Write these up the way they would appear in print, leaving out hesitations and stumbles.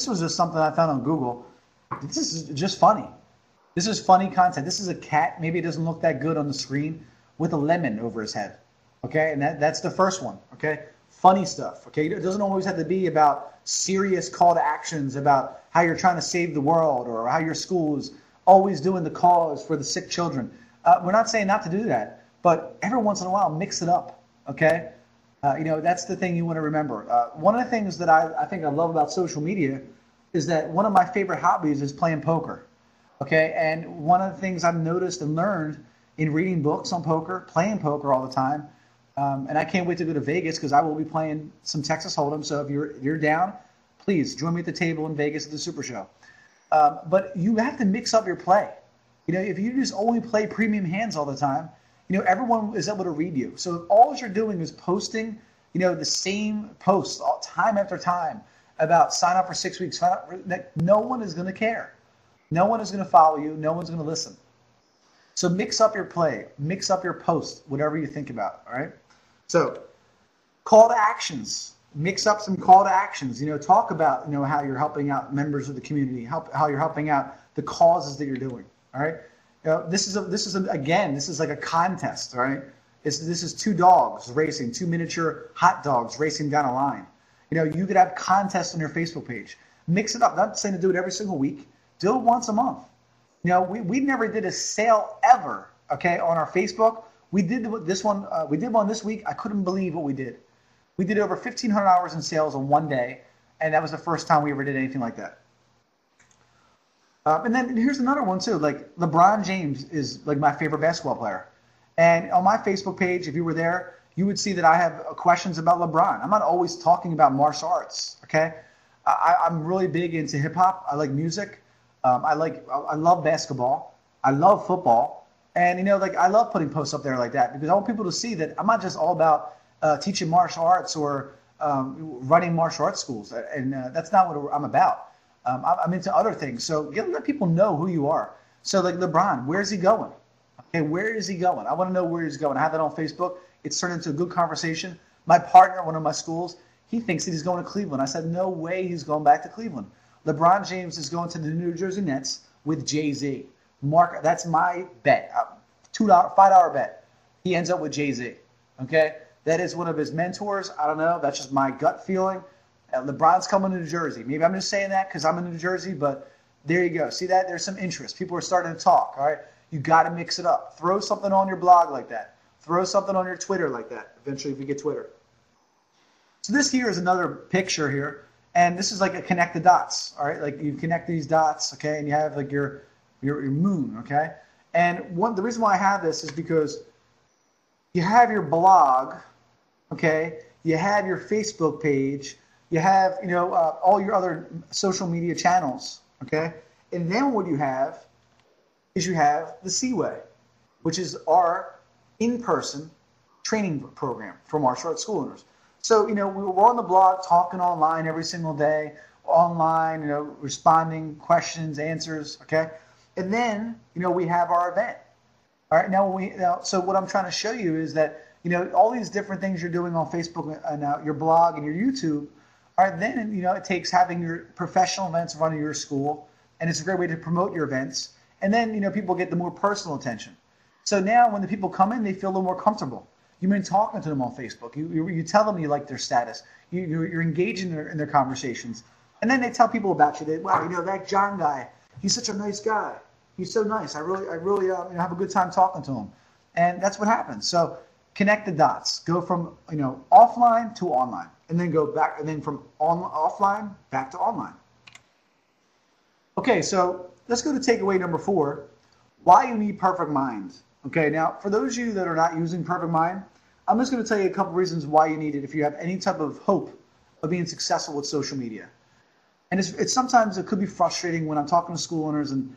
was just something I found on Google. This is just funny. This is funny content. This is a cat. Maybe it doesn't look that good on the screen with a lemon over his head. Okay, and that's the first one. Okay, funny stuff. Okay, it doesn't always have to be about serious call to actions about how you're trying to save the world or how your school is always doing the cause for the sick children. We're not saying not to do that, but every once in a while, mix it up. Okay, that's the thing you want to remember. One of the things that I think I love about social media is that one of my favorite hobbies is playing poker. Okay, and one of the things I've noticed and learned in reading books on poker, playing poker all the time, and I can't wait to go to Vegas because I will be playing some Texas Hold'em. So if you're down, please join me at the table in Vegas at the Super Show. But you have to mix up your play. If you just only play premium hands all the time, everyone is able to read you. So all you're doing is posting, the same posts time after time about sign up for 6 weeks. No one is going to care. No one is going to follow you. No one's going to listen. So mix up your play, mix up your post, whatever you think about. All right. So call to actions. Mix up some call to actions. Talk about how you're helping out members of the community, how you're helping out the causes that you're doing. All right. This is like a contest. All right. This is two dogs racing, two miniature hot dogs racing down a line. You could have contests on your Facebook page. Mix it up. Not saying to do it every single week. Do it once a month. We never did a sale ever. Okay, on our Facebook. We did this one. We did one this week. I couldn't believe what we did. We did over 1,500 hours in sales on one day, and that was the first time we ever did anything like that. And then here's another one too. Like LeBron James is like my favorite basketball player, and on my Facebook page, if you were there, you would see that I have questions about LeBron. I'm not always talking about martial arts. Okay, I'm really big into hip hop. I like music. I love basketball. I love football, and I love putting posts up there like that because I want people to see that I'm not just all about teaching martial arts or running martial arts schools, and that's not what I'm about. I'm into other things. So let people know who you are. So like LeBron, where's he going? Okay, where is he going? I want to know where he's going. I have that on Facebook. It's turned into a good conversation. My partner at one of my schools, he thinks that he's going to Cleveland. I said, no way he's going back to Cleveland. LeBron James is going to the New Jersey Nets with Jay-Z. Mark, that's my bet. $5 bet. He ends up with Jay-Z. Okay? That is one of his mentors. I don't know. That's just my gut feeling. LeBron's coming to New Jersey. Maybe I'm just saying that because I'm in New Jersey, but there you go. See that? There's some interest. People are starting to talk. All right? You got to mix it up. Throw something on your blog like that. Throw something on your Twitter like that. Eventually, if you get Twitter. So this here is another picture here. And this is like a connect the dots, all right? Like you connect these dots, okay, and you have like your moon, okay? And the reason why I have this is because you have your blog, okay? You have your Facebook page, you have all your other social media channels, okay? And then what you have is you have the ChampionsWay, which is our in-person training program for martial arts school owners. So, we're on the blog talking online every single day, online, responding questions, answers, okay? And then, we have our event. All right, so what I'm trying to show you is that, all these different things you're doing on Facebook and your blog and your YouTube, all right, then, it takes having your professional events running your school, and it's a great way to promote your events. And then, people get the more personal attention. So now when the people come in, they feel a little more comfortable. You've been talking to them on Facebook. You tell them you like their status. You're engaging in their conversations. And then they tell people about you. Wow, that John guy, he's such a nice guy. He's so nice. I really have a good time talking to him. And that's what happens. So connect the dots. Go from offline to online. And then go back, and then from offline back to online. Okay, so let's go to takeaway number 4. Why you need perfect mind. Okay, now for those of you that are not using Perfect Mind, I'm just going to tell you a couple reasons why you need it if you have any type of hope of being successful with social media. And it's sometimes it could be frustrating when I'm talking to school owners and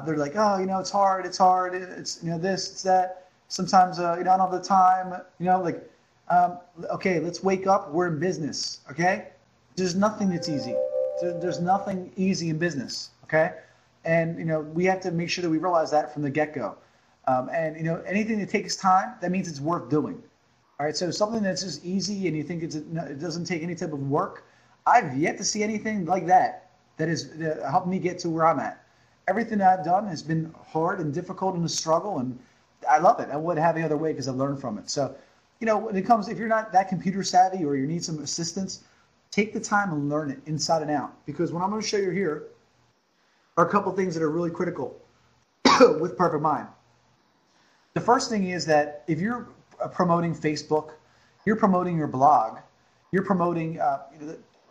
they're like, oh, it's hard, it's this, it's that. Sometimes I don't have the time, okay, let's wake up. We're in business, okay? There's nothing that's easy. There's nothing easy in business, okay? And we have to make sure that we realize that from the get-go. Anything that takes time, that means it's worth doing. All right, so something that's just easy and you think it doesn't take any type of work, I've yet to see anything like that that has helped me get to where I'm at. Everything that I've done has been hard and difficult and a struggle, and I love it. I wouldn't have any other way because I've learned from it. So, when it comes, if you're not that computer savvy or you need some assistance, take the time and learn it inside and out. Because what I'm going to show you here are a couple things that are really critical with Perfect Mind. The first thing is that if you're promoting Facebook, you're promoting your blog, you're promoting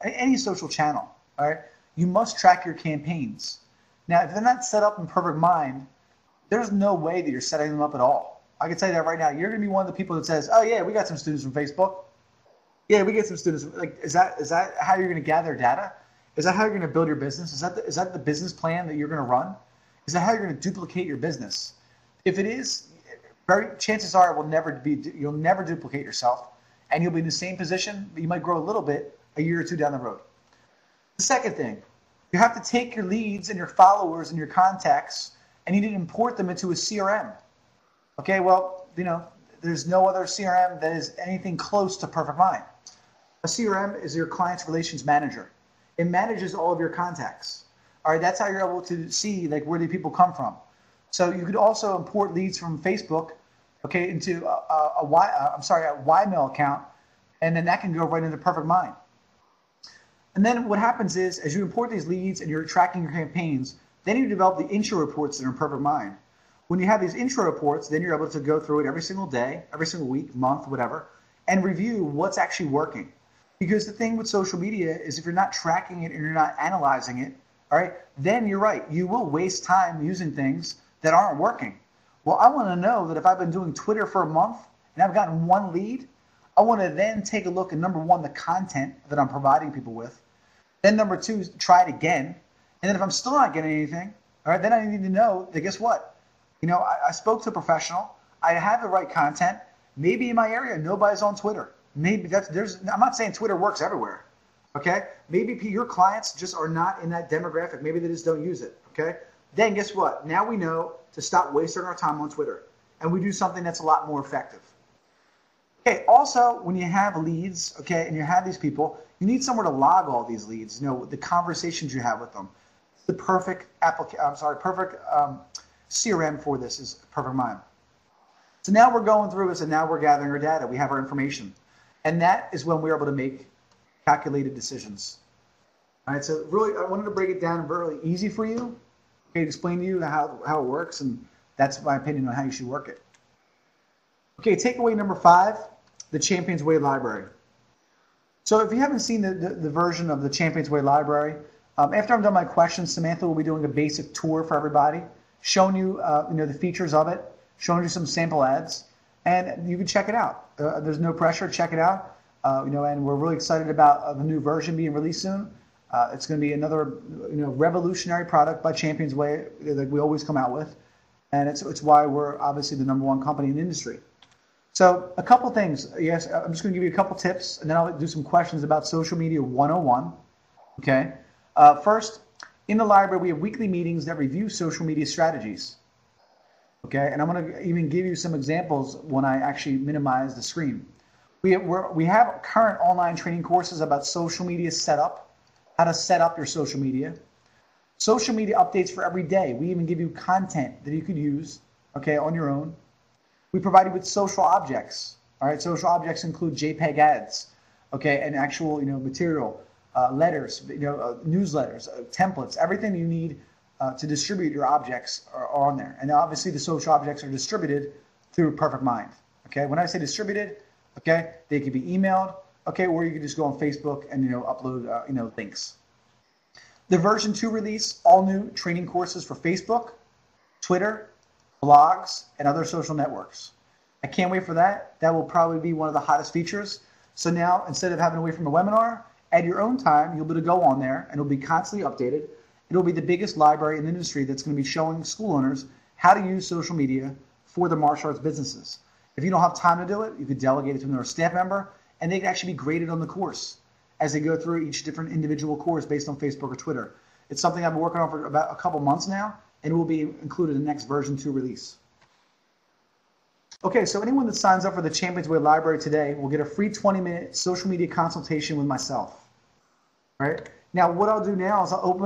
any social channel, all right, you must track your campaigns. Now, if they're not set up in Perfect Mind, there's no way that you're setting them up at all. I can tell you that right now. You're going to be one of the people that says, oh, yeah, we got some students from Facebook. Yeah, we get some students. Like, is that how you're going to gather data? Is that how you're going to build your business? Is that the business plan that you're going to run? Is that how you're going to duplicate your business? If it is, chances are you'll never duplicate yourself, and you'll be in the same position, but you might grow a little bit a year or two down the road. The second thing, you have to take your leads and your followers and your contacts, and you need to import them into a CRM. Okay, well, there's no other CRM that is anything close to Perfect Mind. A CRM is your client's relations manager. It manages all of your contacts. All right, that's how you're able to see where the people come from. So you could also import leads from Facebook, okay, into a Ymail account, and then that can go right into Perfect Mind. And then what happens is, as you import these leads and you're tracking your campaigns, then you develop the intro reports that are in Perfect Mind. When you have these intro reports, then you're able to go through it every single day, every single week, month, whatever, and review what's actually working. Because the thing with social media is if you're not tracking it and you're not analyzing it, all right, then you're right. You will waste time using things that aren't working. Well, I want to know that if I've been doing Twitter for a month and I've gotten one lead, I want to then take a look at, number one, the content that I'm providing people with. Then number two, try it again. And then if I'm still not getting anything, all right, then I need to know that, guess what? I spoke to a professional. I have the right content. Maybe in my area, nobody's on Twitter. Maybe I'm not saying Twitter works everywhere, okay? Maybe your clients just are not in that demographic. Maybe they just don't use it, okay? Then guess what? Now we know to stop wasting our time on Twitter, and we do something that's a lot more effective. Okay, also, when you have leads, okay, and you have these people, you need somewhere to log all these leads, the conversations you have with them. The perfect CRM for this is Perfect Mind. So now we're going through this, and now we're gathering our data. We have our information. And that is when we're able to make calculated decisions. All right, so really, I wanted to break it down really easy for you, okay, to explain to you how it works, and that's my opinion on how you should work it. Okay, takeaway number 5, the ChampionsWay library. So if you haven't seen the version of the ChampionsWay library, after I'm done my questions, Samantha will be doing a basic tour for everybody, showing you, the features of it, showing you some sample ads, and you can check it out. There's no pressure. Check it out. And we're really excited about the new version being released soon. It's going to be another, revolutionary product by ChampionsWay that we always come out with, and it's why we're obviously the #1 company in the industry. So a couple things. Yes, I'm just going to give you a couple tips, and then I'll do some questions about social media 101. Okay. First, in the library, we have weekly meetings that review social media strategies. Okay, and I'm going to even give you some examples when I actually minimize the screen. We have current online training courses about social media setup, how to set up your social media updates for every day. We even give you content that you could use, okay, on your own. We provide you with social objects. All right, social objects include JPEG ads, okay, and actual material, letters, newsletters, templates, everything you need to distribute your objects are on there. And obviously the social objects are distributed through Perfect Mind. Okay, when I say distributed, okay, they can be emailed, okay, or you can just go on Facebook and upload links. The version 2 release, all new training courses for Facebook, Twitter, blogs, and other social networks. I can't wait for that. That will probably be one of the hottest features. So now, instead of having to wait from a webinar, at your own time, you'll be able to go on there, and it'll be constantly updated. It'll be the biggest library in the industry that's going to be showing school owners how to use social media for their martial arts businesses. If you don't have time to do it, you could delegate it to another staff member, and they can actually be graded on the course as they go through each different individual course based on Facebook or Twitter. It's something I've been working on for about a couple months now, and it will be included in the next version 2 release. Okay, so anyone that signs up for the ChampionsWay library today will get a free 20-minute social media consultation with myself. All right? Now, what I'll do now is I'll open